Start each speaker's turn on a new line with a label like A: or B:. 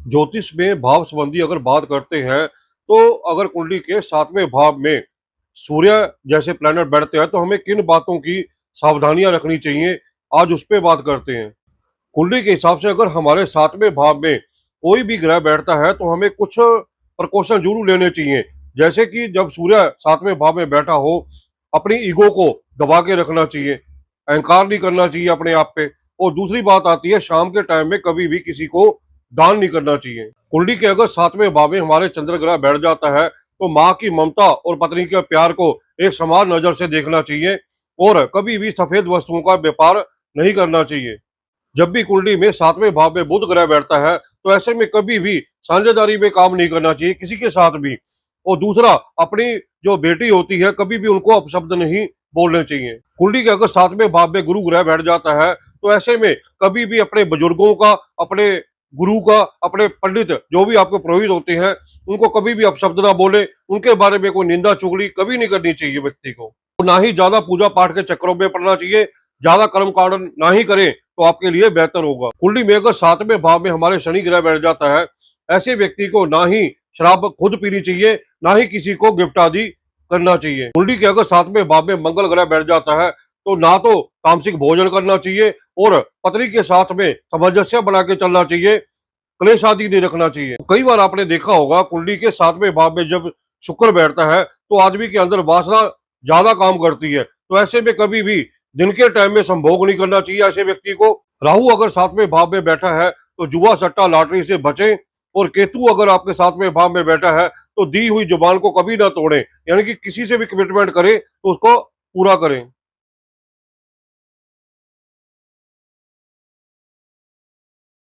A: ज्योतिष में भाव संबंधी अगर बात करते हैं, तो अगर कुंडली के 7वें भाव में सूर्य जैसे प्लैनेट बैठते हैं, तो हमें किन बातों की सावधानियां रखनी चाहिए, आज उस पे बात करते हैं। कुंडली के हिसाब से अगर हमारे 7वें भाव में कोई भी ग्रह बैठता है, तो हमें कुछ प्रिकॉशन जरूर लेने चाहिए। जैसे कि जब सूर्य 7वें भाव में बैठा हो, अपनी ईगो को दबा के रखना चाहिए, अहंकार नहीं करना चाहिए अपने आप पे। और दूसरी बात आती है, शाम के टाइम में कभी भी किसी को दान नहीं करना चाहिए। कुंडली के अगर 7वें भाव में हमारे चंद्र ग्रह बैठ जाता है, तो माँ की ममता और पत्नी के प्यार को एक समान नजर से देखना चाहिए, और कभी भी सफेद वस्तुओं का व्यापार नहीं करना चाहिए। जब भी कुंडली में 7वें भाव में बुध ग्रह बैठता है, तो ऐसे में कभी भी साझेदारी में काम नहीं करना चाहिए किसी के साथ भी। और दूसरा, अपनी जो बेटी होती है, कभी भी उनको अपशब्द नहीं बोलने चाहिए। कुंडली के अगर 7वें भाव में गुरु ग्रह बैठ जाता है, तो ऐसे में कभी भी अपने बुजुर्गों का, अपने गुरु का, अपने पंडित जो भी आपके पुरोहित होते हैं, उनको कभी भी अपशब्द ना बोले, उनके बारे में कोई निंदा चुगली कभी नहीं करनी चाहिए व्यक्ति को। ना ही ज्यादा पूजा पाठ के चक्करों में पड़ना चाहिए, ज्यादा कर्म कांड ना ही करें तो आपके लिए बेहतर होगा। कुंडली में अगर 7वें भाव में हमारे शनि ग्रह बैठ जाता है, ऐसे व्यक्ति को ना ही शराब खुद पीनी चाहिए, ना ही किसी को गिफ्ट आदि करना चाहिए। कुंडली के अगर 7वें भाव में मंगल ग्रह बैठ जाता है, तो ना तो तामसिक भोजन करना चाहिए, और पत्नी के साथ में सामंजस्य बना के चलना चाहिए, क्लेश आदि नहीं रखना चाहिए। कई बार आपने देखा होगा, कुंडली के 7वें भाव में जब शुक्र बैठता है, तो आदमी के अंदर वासना ज्यादा काम करती है। तो ऐसे में कभी भी दिन के टाइम में संभोग नहीं करना चाहिए ऐसे व्यक्ति को। राहु अगर 7वें भाव में बैठा है, तो जुआ सट्टा लॉटरी से बचें। और केतु अगर आपके 7वें भाव में बैठा है, तो दी हुई जुबान को कभी ना तोड़ें, यानी कि किसी से भी कमिटमेंट करें तो उसको पूरा करें।